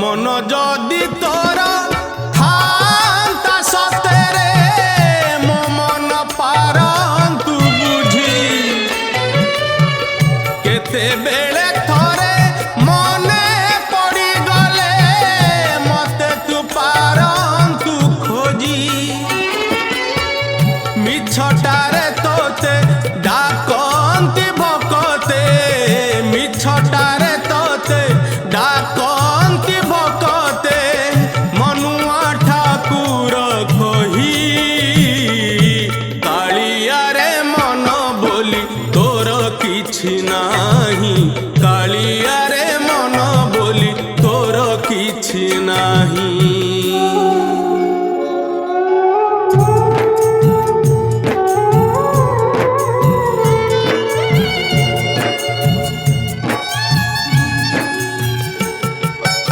मन जदि तोर थांता सतेरे मो मन पारंतु बुझी केते बेले थरे मने पड़ी गले मते तू पारंतु खोजी मिछटारे तोते डाकंती भकते मिछटारे तोते डाकंती भकते मनुआ ठाकुर कही कालिया रे मन बोली तोर किछि नाही कालिया रे मन बोली तोर किछि नाही।